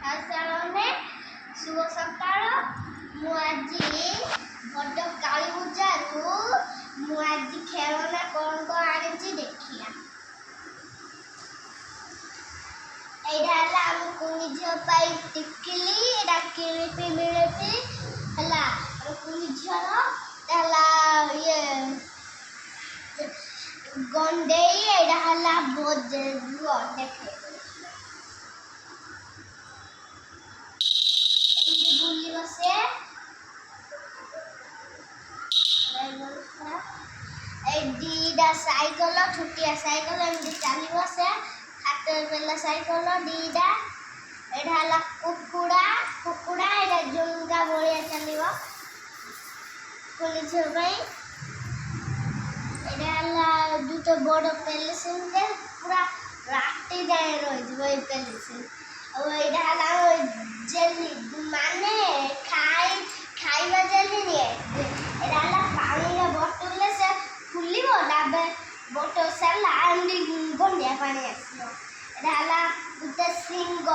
ସାଙ୍ଗମାନେ ଶୁଭ ସକାଳ। ମୁଁ ଆଜି ବଡ଼ କାଳୀ ପୂଜାରୁ ମୁଁ ଆଜି ଖେଳନା କ'ଣ ଆଣିଛି ଦେଖିବା। ଏଇଟା ହେଲା ଆମ କୁନି ଝିଅ ପାଇଁ ଟିକିଲି, ଏଇଟା କିଳିପି ମିଳିପି ହେଲା ଆମ କୁନି ଝିଅର। ହେଲା ଇଏ ଗଣ୍ଡେଇ, ଏଇଟା ହେଲା ଦେଖେ ବୁଲିବ ସେ। এই ଦିଟା ସାଇକେଲ, ଛୋଟିଆ ସାଇକେଲ ଏମିତି ଚାଲିବ ସେ। ହାତରେ ପେଲା ସାଇକେଲ ଦିଟା। ଏଇଟା ହେଲା କୁକୁଡ଼ା, ଏଇଟା ଜୁଙ୍ଗା ଭଳିଆ ଚାଲିବ କୁନି ଝିଅ ପାଇଁ। ଏଇଟା ହେଲା ଦୁଇଟା ବଡ଼ ପେଲିସିନ୍, ପୁରା ରାତି ଯାଏ ରହିଯିବ ଏଇ ପେଲିସିନ୍। ଆଉ ଏଇଟା ହେଲା ଜେଲି, ମାନେ ଖାଇବା ଜେଲି ନିଏ। ଏଇଟା ହେଲା ପାଣିରେ ବୋତଲରେ ସେ ଫୁଲିବ, ତାପରେ ବୋତଲ ସାରିଲା ଏମିତି ଗଣ୍ଡିଆ ପାଣି ଆସିବ। ଏଇଟା ହେଲା ଗୋଟେ ସିଂହ,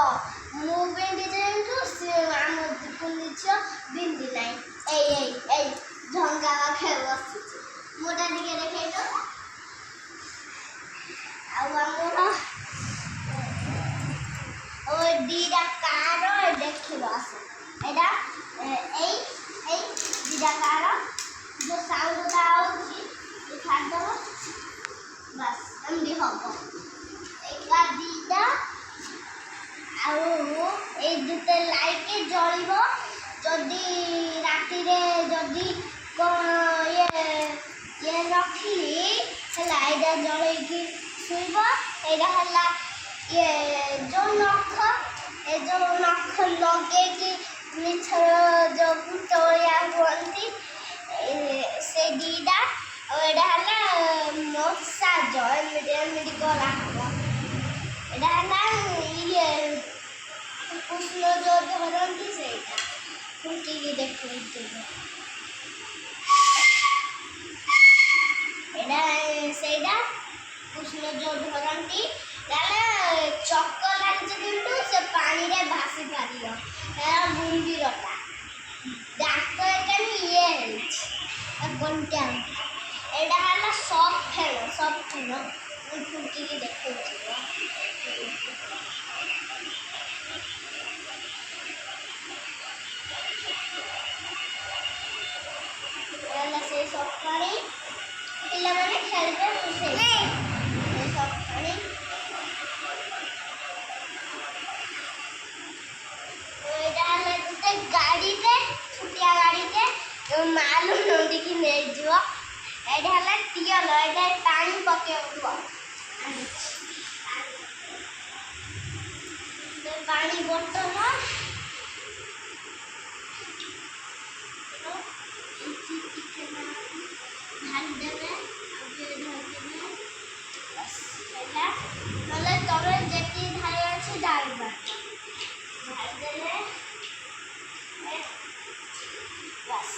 ମୁଁ ବିନ୍ଧିଛି କିନ୍ତୁ ଆମ କୁନି ଝିଅ ବିନ୍ଧି ନାହିଁ। ଏଇ ଝଙ୍ଗା ପାଖରେ ବସିଛି। ମୋଟା ଟିକେ ଦେଖେଇଛ। ଆଉ ଆମର ଦିଟା କାର ଦେଖିବ ଆସ। ଏଇଟା ଏଇ ଦିଟା କାର जो ସାଉଣ୍ଡଟା ଆଉଛି ଛାଡ଼ିଦେବ, ବାସ୍ ଏମିତି ହବ। ଏଇଟା ଦିଟା, ଆଉ ଏଇ ଦୁଇଟା ଲାଇଟ୍ ଜଳିବ ଯଦି ରାତିରେ ଯଦି ଇଏ ରଖିଲି ହେଲା, ଏଇଟା ଜଳେଇକି ଶୋଇବ। ଏଇଟା ହେଲା ଯେଉଁ ନଖ ଲଗେଇକି ମିଛର ଯେଉଁ ଭୂତଳିଆ ହୁଅନ୍ତି ସେ ଦିଟା। ଆଉ ଏଇଟା ହେଲା ମସାଜ, ଏମିତି କରାହବ। ଏଇଟା ହେଲା କୃଷ୍ଣ ଯେଉଁ ଧରନ୍ତି ସେଇଟା ଫୁଙ୍କିକି ଦେଖେଇଥିବ। ଏଇଟା ସେଇଟା କୃଷ୍ଣ ଯେଉଁ ଧରନ୍ତି। ତାହେଲେ ଚକ ଲାଗିଛି କିନ୍ତୁ ସେ ପାଣିରେ ଭାସି ପାରିବ। ମନ୍ଦିରଟା ଦାନ୍ତ ଏଟା ଇଏ ହେଇଛି କଣ୍ଟା। ଏଇଟା ହେଲା ସଫ୍ଟ ଖେଳ ଫୁଙ୍କିକି ଦେଖେଇଥିବ। ହେଲା ସେଇ ସଫାଣି ପିଲାମାନେ ଖେଳିବେ ସଫାଣି। ଏଇଟା ହେଲା ଗୋଟେ ଗାଡ଼ିଟେ, ଛୋଟିଆ ଗାଡ଼ିଟେ ମାଲ ନଦୀକି ନେଇଯିବ। ଏଇଟା ହେଲା ଟିଅଲ, ଏଇଟା ପାଣି ପକେଇବ। ପାଣି ବୋତଲ ଢାଳିଦେବେ, ନହେଲେ ତମେ ଯେତିକି ଢାଳି ଅଛି ଢାଳିବା। ଢାଳିଦେଲେ ବାସ୍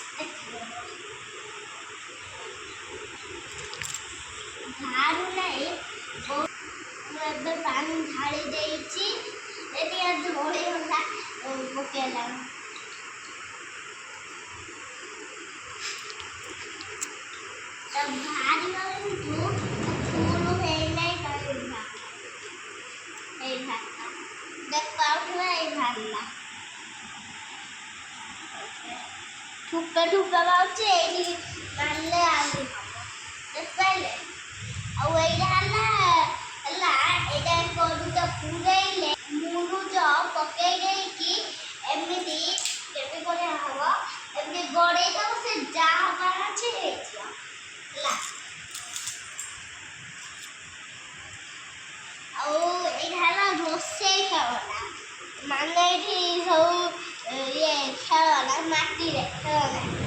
ଢାଳୁ ନାହିଁ। ମୁଁ ଏବେ ପାଣି ଢାଳି ଦେଇଛି। ଏଠି ଧୋଳି ହେଲା ପକେଇଲାଣି। ବାହାରିବ କିନ୍ତୁ ଫୁଲ ହେଇନାହିଁ କହିବା। ଏଇ ଭାତ ଦେଖାଉଥିବା, ଏଇ ବାହାରିଲା ଠୁପେ ବାହାରୁଛି। ଏଇଠି ମାରିଲେ ଆହୁରି ହବ, ଦେଖିପାରିଲେ। ଆଉ ଏଇଟା ହେଲା ଏଇଟା ଦୁଇଟା ପୁରେଇଲେ ମୁରୁଜ ପକେଇ ଦେଇକି ଏମିତି କେମିତି କରିବା ହବ, ଏମିତି ଗଡ଼େଇ ଦବ, ସେ ଯାହା ହବାର ଅଛି ହେଇଯିବ ହେଲା। ଆଉ ଏଇଟା ହେଲା ରୋଷେଇ ଖେଳନା, ମାନେ ଏଇଠି ସବୁ ଖେଳନା ମାଟିରେ ଖେଳନା।